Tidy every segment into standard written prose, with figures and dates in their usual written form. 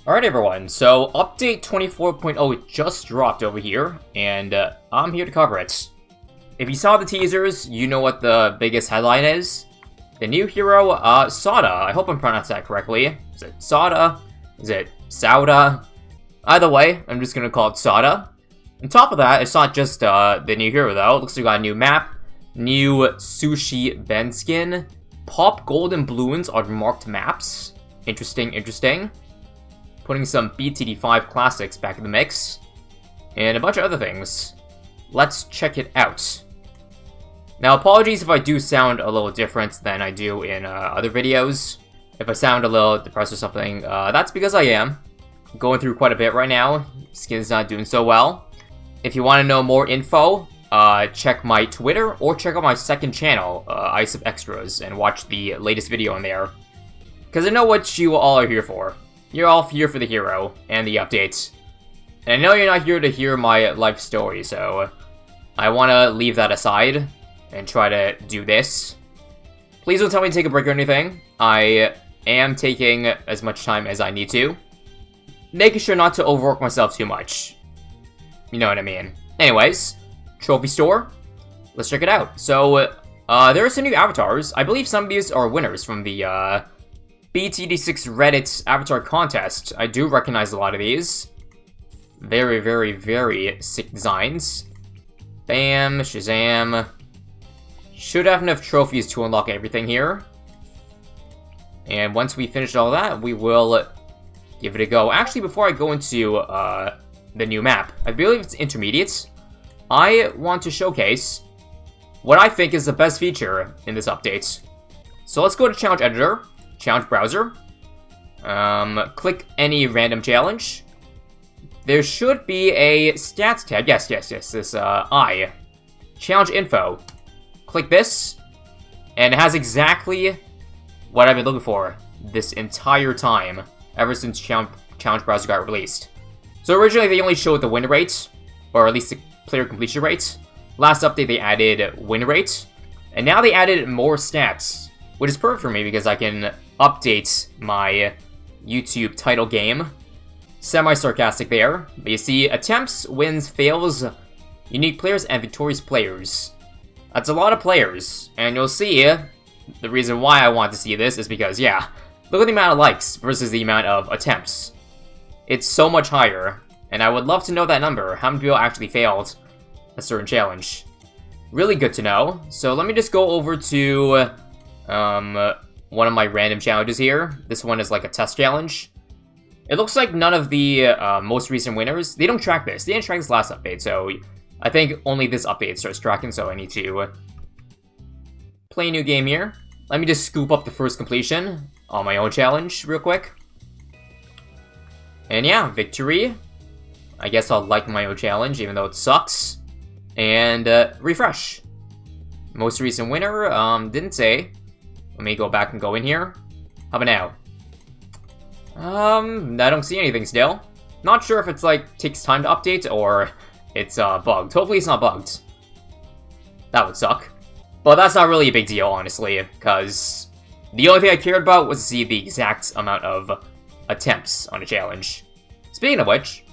Alright everyone, so update 24.0 just dropped over here, and I'm here to cover it. If you saw the teasers, you know what the biggest headline is. The new hero, Sauda. I hope I'm pronouncing that correctly. Is it Sauda? Is it Sauda? Either way, I'm just gonna call it Sauda. On top of that, it's not just the new hero though. It looks like we got a new map, new Sushi Ben skin, Pop Gold and Bloons on marked maps. Interesting. Putting some BTD5 classics back in the mix, and a bunch of other things. Let's check it out. Now, apologies if I do sound a little different than I do in other videos. If I sound a little depressed or something, that's because I am going through quite a bit right now. Skin's not doing so well. If you want to know more info, check my Twitter or check out my second channel, ISAB Extras, and watch the latest video in there. Because I know what you all are here for. You're all here for the hero and the updates. And I know you're not here to hear my life story, so I want to leave that aside and try to do this. Please don't tell me to take a break or anything. I am taking as much time as I need to. Making sure not to overwork myself too much. You know what I mean. Anyways, trophy store. Let's check it out. So, there are some new avatars. I believe some of these are winners from the, BTD6 Reddit avatar contest. I do recognize a lot of these. Very sick designs. Bam, Shazam. Should have enough trophies to unlock everything here. And once we finish all that, we will give it a go. Actually, before I go into the new map, I believe it's intermediate. I want to showcase what I think is the best feature in this update. So let's go to Challenge Editor. Challenge browser. Click any random challenge. There should be a stats tab. Yes. This I. Challenge info. Click this, and it has exactly what I've been looking for this entire time, ever since Challenge browser got released. So originally they only showed the win rate, or at least the player completion rate. Last update they added win rate, and now they added more stats, which is perfect for me because I can update my YouTube title game. Semi-sarcastic there. But you see, attempts, wins, fails, unique players, and victorious players. That's a lot of players. And you'll see, the reason why I want to see this is because, yeah, look at the amount of likes versus the amount of attempts. It's so much higher. And I would love to know that number. How many people actually failed a certain challenge? Really good to know. So let me just go over to one of my random challenges here. This one is like a test challenge. It looks like none of the most recent winners, they don't track this. They didn't track this last update, so I think only this update starts tracking, so I need to play a new game here. Let me just scoop up the first completion on my own challenge real quick. And yeah, victory. I guess I'll like my own challenge, even though it sucks. And refresh. Most recent winner, didn't say. Let me go back and go in here. How about now? I don't see anything still. Not sure if it's like takes time to update or it's bugged. Hopefully it's not bugged. That would suck. But that's not really a big deal, honestly, because the only thing I cared about was to see the exact amount of attempts on a challenge. Speaking of which,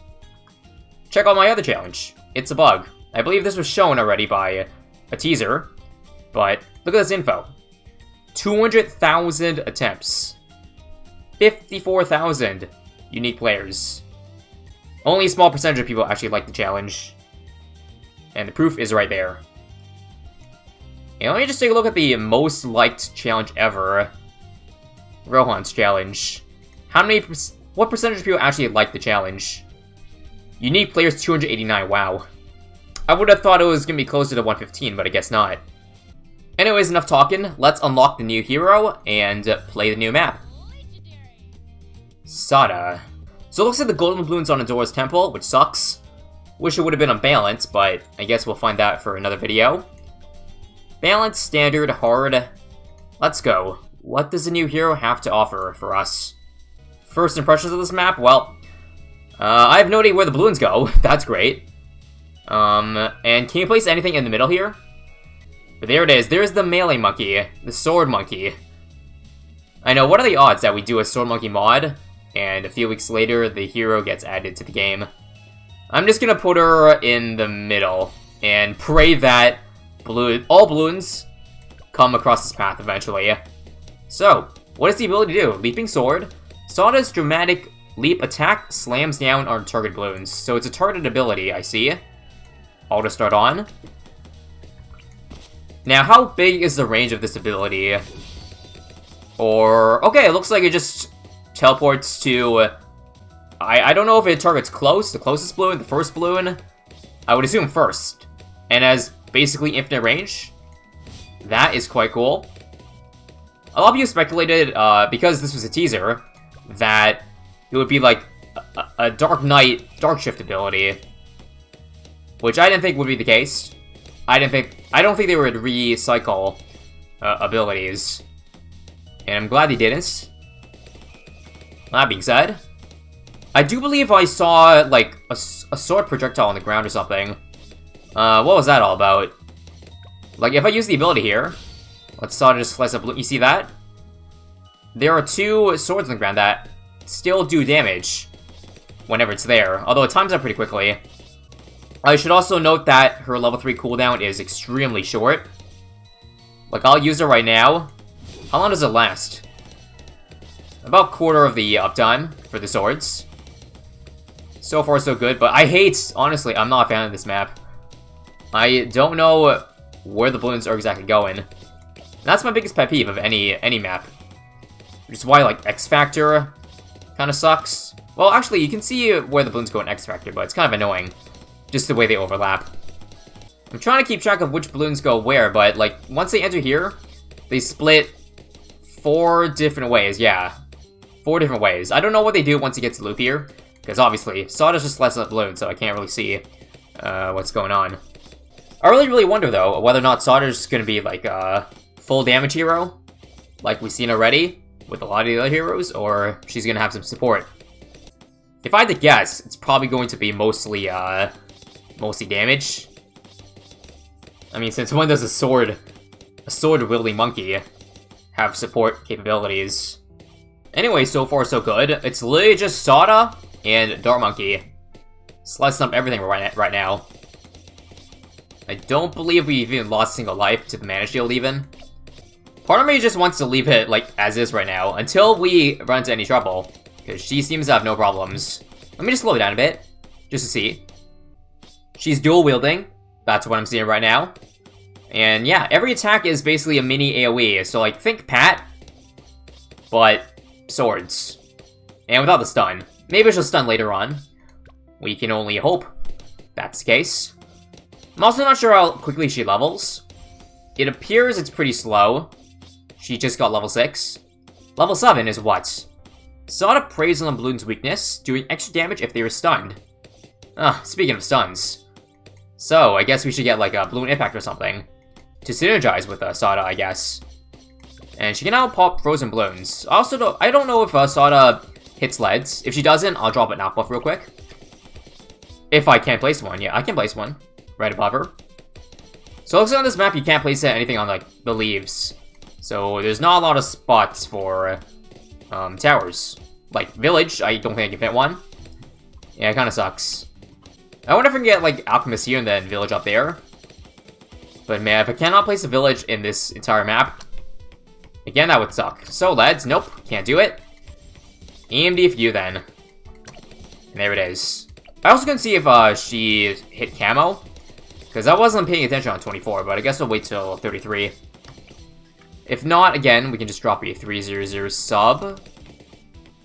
check out my other challenge. It's a bug. I believe this was shown already by a teaser, but look at this info. 200,000 attempts. 54,000 unique players. Only a small percentage of people actually like the challenge. And the proof is right there. And let me just take a look at the most liked challenge ever. Rohan's challenge. What percentage of people actually like the challenge? Unique players 289, wow. I would have thought it was going to be closer to 115, but I guess not. Anyways, enough talking. Let's unlock the new hero and play the new map. Sauda. So it looks like the golden balloons on Adora's temple, which sucks. Wish it would have been on balance, but I guess we'll find out for another video. Balance, standard, hard. Let's go. What does the new hero have to offer for us? First impressions of this map? Well, I have no idea where the balloons go. That's great. And can you place anything in the middle here? But there it is. There's the melee monkey. The sword monkey. I know, what are the odds that we do a sword monkey mod and a few weeks later, the hero gets added to the game. I'm just gonna put her in the middle, and pray that all balloons come across this path eventually. So, what does the ability do? Leaping Sword. Sauda's dramatic leap attack slams down on target balloons. So it's a targeted ability, I see. Auto start on. Now, how big is the range of this ability? Or, okay, it looks like it just teleports to... I don't know if it targets close, the closest balloon, the first balloon. I would assume first. And has basically infinite range. That is quite cool. A lot of you speculated, because this was a teaser, that it would be like a Dark Knight Dark Shift ability. Which I didn't think would be the case. I don't think they would recycle abilities. And I'm glad they didn't. That being said, I do believe I saw, like, a sword projectile on the ground or something. What was that all about? Like, if I use the ability here, let's just slice up. You see that? There are 2 swords on the ground that still do damage whenever it's there, although it times out pretty quickly. I should also note that her level 3 cooldown is extremely short. Like, I'll use her right now. How long does it last? About quarter of the uptime for the swords. So far, so good, but I hate, honestly, I'm not a fan of this map. I don't know where the balloons are exactly going. That's my biggest pet peeve of any map. Which is why, like, X Factor kind of sucks. Well, actually, you can see where the balloons go in X Factor, but it's kind of annoying. Just the way they overlap. I'm trying to keep track of which balloons go where, but, like, once they enter here, they split 4 different ways, yeah. 4 different ways. I don't know what they do once you get to loop here, because obviously, Sauda's just less up balloons, so I can't really see what's going on. I really wonder, though, whether or not Sauda's going to be, like, a full damage hero, like we've seen already with a lot of the other heroes, or she's going to have some support. If I had to guess, it's probably going to be mostly damage. I mean, since when does a sword-wielding monkey have support capabilities? Anyway, so far so good. It's literally just Sauda and Dart Monkey. Slicing up everything right now. I don't believe we've even lost a single life to the Mana Shield even. Part of me just wants to leave it like as is right now until we run into any trouble. Because she seems to have no problems. Let me just slow it down a bit, just to see. She's dual wielding. That's what I'm seeing right now. And yeah, every attack is basically a mini AoE. So like, think Pat, but swords. And without the stun. Maybe she'll stun later on. We can only hope that's the case. I'm also not sure how quickly she levels. It appears it's pretty slow. She just got level 6. Level 7 is what? Sauda preys on the balloon's weakness, doing extra damage if they were stunned. Speaking of stuns. So, I guess we should get like a balloon impact or something. To synergize with Sauda, I guess. And she can now pop frozen balloons. Also, I don't know if Sauda hits leads. If she doesn't, I'll drop a knock buff real quick. If I can't place one. Yeah, I can place one. Right above her. So it looks like on this map you can't place anything on like the leaves. So there's not a lot of spots for towers. Like village, I don't think I can fit one. Yeah, it kind of sucks. I wonder if I can get like Alchemist here and then village up there. But man, if I cannot place a village in this entire map, again, that would suck. So lads, nope, can't do it. EMD for you then. And there it is. I also couldn't see if she hit camo. Because I wasn't paying attention on 24, but I guess I'll wait till 33. If not, again, we can just drop a 300 sub.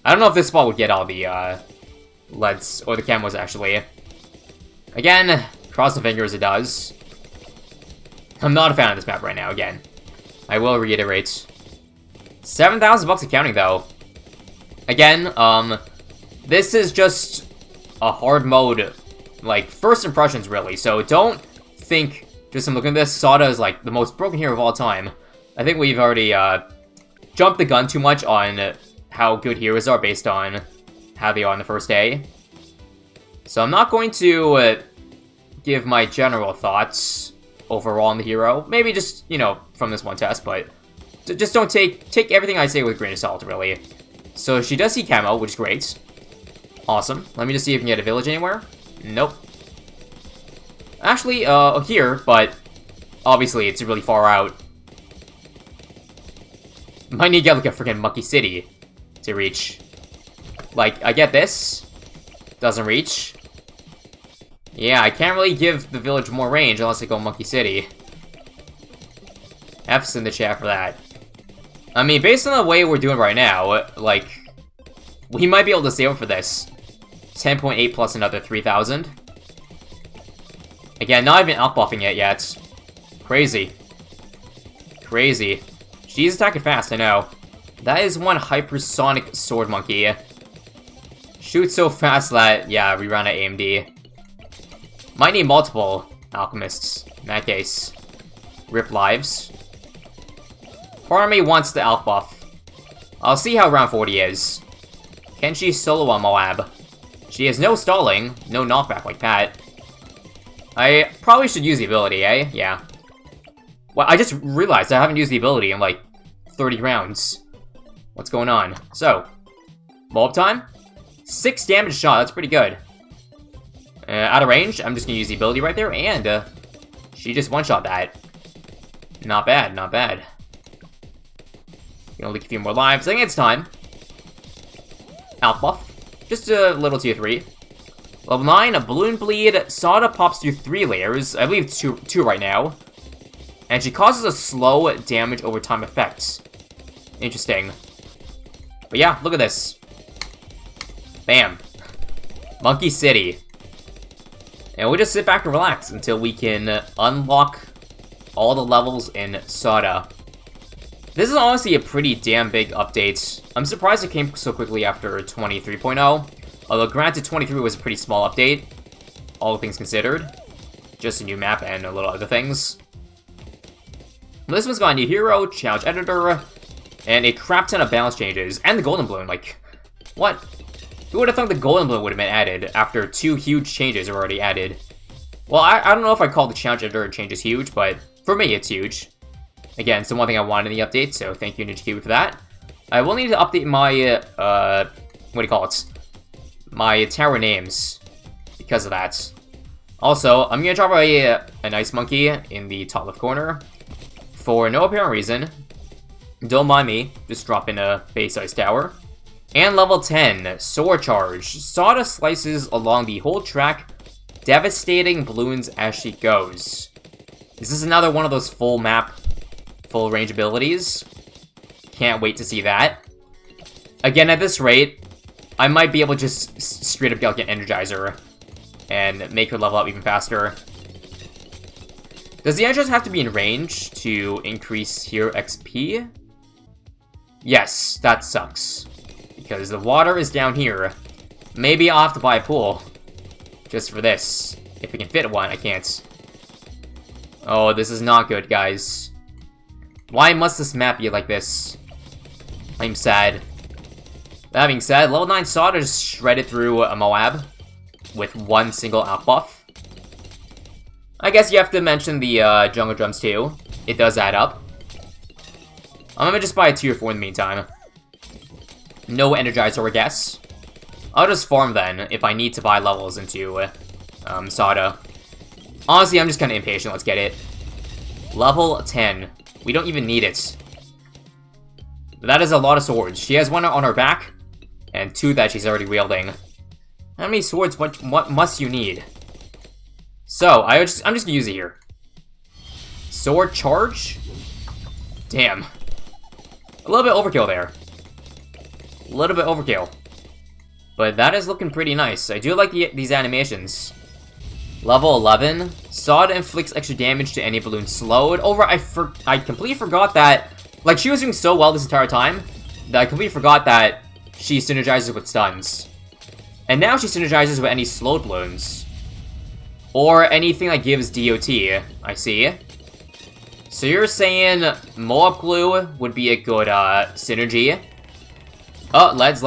I don't know if this spot would get all the LEDs, or the camos actually. Again, cross the fingers it does. I'm not a fan of this map right now, again. I will reiterate. 7,000 bucks accounting though. Again, this is just a hard mode, like, first impressions really, so don't think, just from looking at this, Sauda is like the most broken hero of all time. I think we've already jumped the gun too much on how good heroes are based on how they are on the first day. So I'm not going to give my general thoughts overall on the hero. Maybe just, you know, from this one test, but just don't take everything I say with a grain of salt, really. So she does see camo, which is great. Awesome. Let me just see if we can get a village anywhere. Nope. Actually, here, but obviously it's really far out. Might need to get like a freaking Monkey City to reach. Like, I get this. Doesn't reach. Yeah, I can't really give the village more range unless I go Monkey City. F's in the chat for that. I mean, based on the way we're doing right now, like, we might be able to save up for this. 10.8 plus another 3,000. Again, not even outbuffing it yet. Crazy. Crazy. She's attacking fast, I know. That is one hypersonic sword monkey. Shoots so fast that, yeah, we run at AMD. Might need multiple alchemists, in that case. Rip lives. Part of me wants the alch buff. I'll see how round 40 is. Can she solo on Moab? She has no stalling, no knockback like that. I probably should use the ability, eh? Yeah. Well, I just realized I haven't used the ability in like 30 rounds. What's going on? So, Moab time? 6 damage shot, that's pretty good. Out of range, I'm just gonna use the ability right there, and she just one-shot that. Not bad, not bad. Gonna leak a few more lives. I think it's time. Alch buff. Just a little tier 3. Level 9, a Bloon Bleed. Sauda pops through 3 layers. I believe it's two right now. And she causes a slow damage over time effect. Interesting. But yeah, look at this. Bam. Monkey City. And we'll just sit back and relax until we can unlock all the levels in Sauda. This is honestly a pretty damn big update. I'm surprised it came so quickly after 23.0. Although granted, 23 was a pretty small update. All things considered. Just a new map and a little other things. This one's got a new hero, challenge editor, and a crap ton of balance changes. And the golden balloon, like, what? Who would have thought the golden balloon would have been added after 2 huge changes are already added? Well, I don't know if I call the challenge editor changes huge, but for me, it's huge. Again, it's the one thing I wanted in the update, so thank you, NinjaKiwi, for that. I will need to update my, what do you call it? My tower names, because of that. Also, I'm gonna drop a nice monkey in the top left corner. For no apparent reason. Don't mind me, just dropping a base-sized tower. And level 10, Sword Charge. Sauda slices along the whole track, devastating balloons as she goes. This is another one of those full map, full range abilities. Can't wait to see that. Again, at this rate, I might be able to just straight up get Energizer and make her level up even faster. Does the Energizer have to be in range to increase hero XP? Yes, that sucks. Because the water is down here. Maybe I'll have to buy a pool. Just for this. If we can fit one, I can't. Oh, this is not good, guys. Why must this map be like this? I'm sad. That being said, level 9 Sauda just shredded through a Moab with one single alch buff. I guess you have to mention the jungle drums too. It does add up. I'm gonna just buy a tier 4 in the meantime. No Energizer, I guess. I'll just farm then, if I need to buy levels into Sauda. Honestly, I'm just kind of impatient. Let's get it. Level 10. We don't even need it. That is a lot of swords. She has one on her back, and 2 that she's already wielding. How many swords? What must you need? So, I'm just gonna use it here. Sword charge? Damn. A little bit overkill there. A little bit overkill. But that is looking pretty nice. I do like these animations. Level 11. Sauda inflicts extra damage to any balloon slowed. I completely forgot that... Like, she was doing so well this entire time that I completely forgot that she synergizes with stuns. And now she synergizes with any slowed balloons. Or anything that gives DOT, I see. So you're saying Moab Glue would be a good synergy. Oh, leads.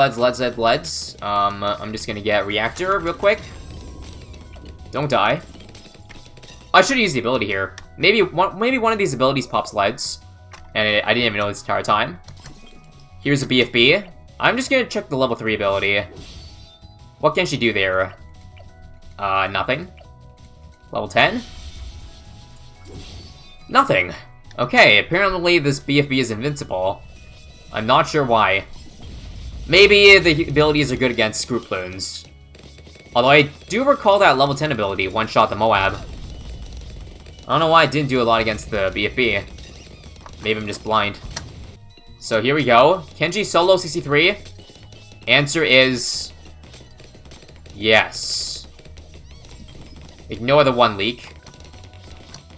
I'm just gonna get Reactor real quick. Don't die. I should use the ability here. Maybe one of these abilities pops leads. And I didn't even know this entire time. Here's a BFB. I'm just gonna check the level 3 ability. What can she do there? Nothing. Level 10? Nothing. Okay, apparently this BFB is invincible. I'm not sure why. Maybe the abilities are good against Group Bloons. Although I do recall that level 10 ability, one-shot the Moab. I don't know why I didn't do a lot against the BFB. Maybe I'm just blind. So here we go. Kenji solo 63. Answer is... yes. Ignore the one leak.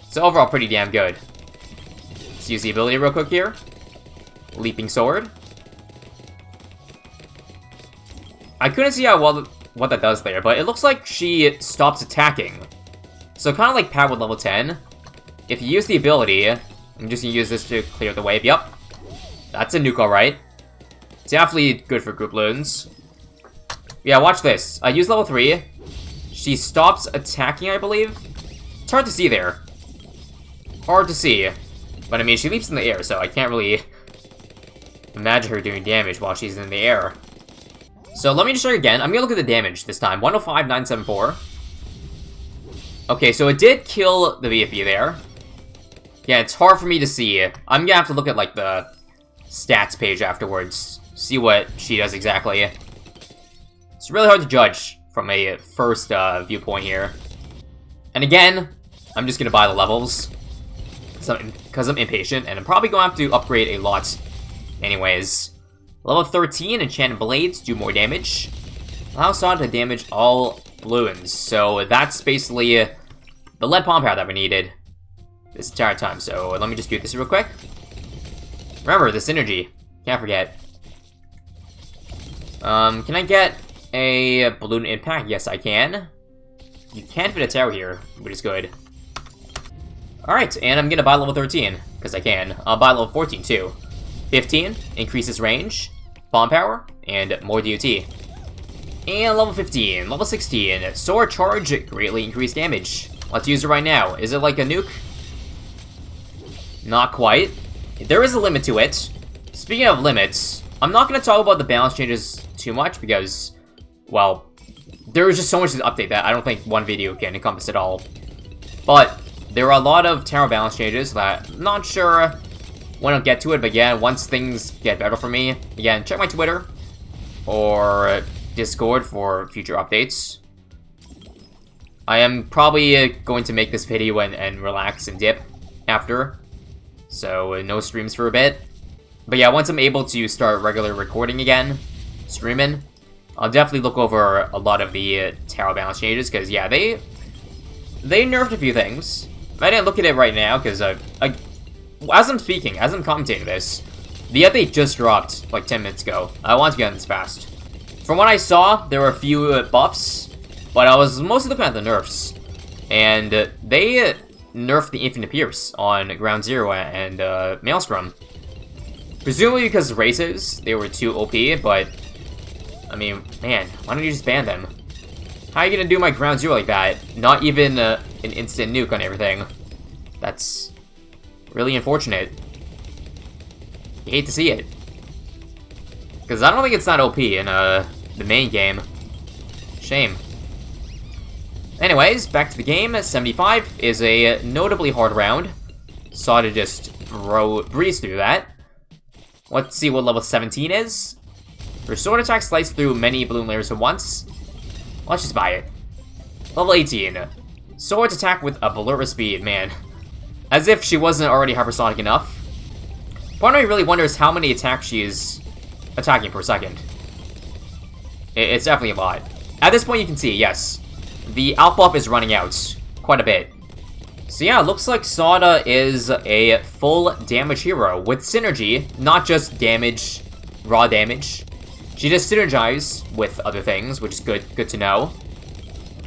It's overall pretty damn good. Let's use the ability real quick here. Leaping Sword. I couldn't see how well what that does there, but it looks like she stops attacking. So kind of like Pat with level 10. If you use the ability, I'm just gonna use this to clear the wave. Yup. That's a nuke, alright. Definitely good for Group Bloons. Yeah, watch this. I use level 3. She stops attacking, I believe. It's hard to see there. Hard to see. But I mean, she leaps in the air, so I can't really imagine her doing damage while she's in the air. So let me just show you again. I'm gonna look at the damage this time. 105,974. Okay, so it did kill the BFE there. Yeah, it's hard for me to see. I'm gonna have to look at, like, the stats page afterwards. See what she does exactly. It's really hard to judge from a first viewpoint here. And again, I'm just gonna buy the levels. Because I'm impatient, and I'm probably gonna have to upgrade a lot anyways. Level 13, Enchanted Blades do more damage. Allow Sauda to damage all Bloons. So that's basically the lead bomb power that we needed this entire time. So let me just do this real quick. Remember, the synergy. Can't forget. Can I get a balloon impact? Yes, I can. You can't fit a tower here, which is good. Alright, and I'm gonna buy level 13, because I can. I'll buy level 14 too. 15, increases range, bomb power, and more DOT. And level 15, level 16, sword charge, greatly increased damage. Let's use it right now. Is it like a nuke? Not quite. There is a limit to it. Speaking of limits, I'm not going to talk about the balance changes too much because, well, there is just so much to update that I don't think one video can encompass it all. But there are a lot of tower balance changes that I'm not sure when I'll get to it, but yeah, once things get better for me, again, check my Twitter or Discord for future updates. I am probably going to make this video and relax and dip after, so no streams for a bit. But yeah, once I'm able to start regular recording again, streaming, I'll definitely look over a lot of the tower balance changes, because yeah, they nerfed a few things. I didn't look at it right now, because as I'm speaking, as I'm commentating this, the update just dropped like 10 minutes ago. I want to get on this fast. From what I saw, there were a few buffs, but I was mostly looking at the nerfs. And they nerfed the Infinite Pierce on Ground Zero and Maelstrom. Presumably because races, they were too OP, but I mean, man, why don't you just ban them? How are you gonna do my Ground Zero like that? Not even an instant nuke on everything. That's really unfortunate. You hate to see it. Because I don't think it's not OP in the main game. Shame. Anyways, back to the game. 75 is a notably hard round. Sauda just breeze through that. Let's see what level 17 is. Her sword attack slices through many balloon layers at once. Let's just buy it. Level 18. Swords attack with a Blurra speed, man. As if she wasn't already hypersonic enough. Part of me really wonders how many attacks she is attacking per second. It's definitely a lot. At this point you can see, yes, the out buff is running out quite a bit. So yeah, it looks like Sauda is a full damage hero with synergy, not just damage, raw damage. She does synergize with other things, which is good to know.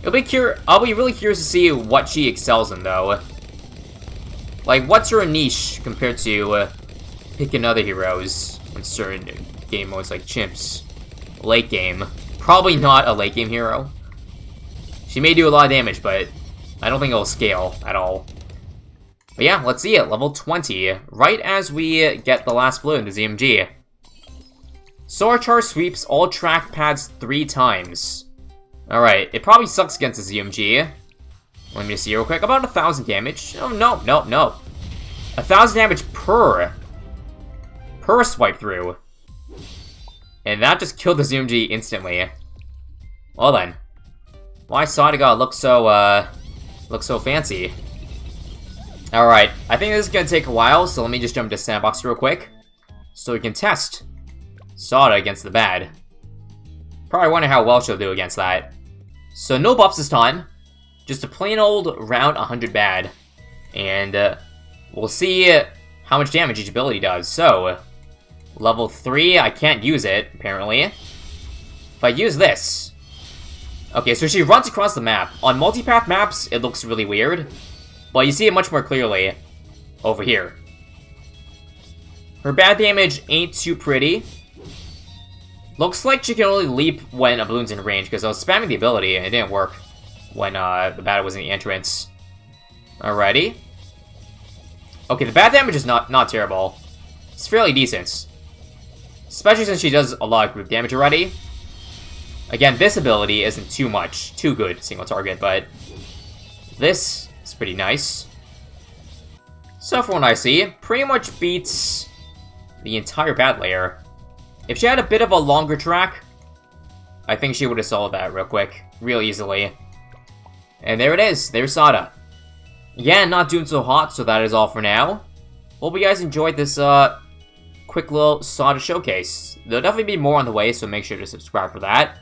I'll be really curious to see what she excels in though. Like, what's her niche compared to picking other heroes in certain game modes like Chimps? Late game. Probably not a late game hero. She may do a lot of damage, but I don't think it'll scale at all. But yeah, let's see it. Level 20. Right as we get the last bloon, the ZMG. Sword Charge sweeps all trackpads 3 times. Alright, it probably sucks against the ZMG. Let me see real quick. About 1,000 damage. Oh, no. 1,000 damage per swipe through. And that just killed the ZMG instantly. Well then. Why Sauda gotta look so fancy? Alright, I think this is gonna take a while, so let me just jump to Sandbox real quick. So we can test Sauda against the bad. Probably wonder how well she'll do against that. So no buffs this time. Just a plain old round 100 bad. And we'll see how much damage each ability does. So, level 3, I can't use it, apparently. If I use this... Okay, so she runs across the map. On multipath maps, it looks really weird. But you see it much more clearly over here. Her bad damage ain't too pretty. Looks like she can only leap when a balloon's in range, because I was spamming the ability and it didn't work when the battle was in the entrance. Alrighty. Okay, the bad damage is not terrible. It's fairly decent. Especially since she does a lot of group damage already. Again, this ability isn't too good single target, but this is pretty nice. So from what I see, pretty much beats the entire bad layer. If she had a bit of a longer track, I think she would have solved that real quick, real easily. And there it is, there's Sauda. Yeah, not doing so hot, so that is all for now. Hope you guys enjoyed this quick little Sauda showcase. There'll definitely be more on the way, so make sure to subscribe for that.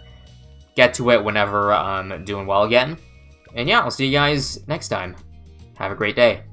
Get to it whenever I'm doing well again. And yeah, I'll see you guys next time. Have a great day.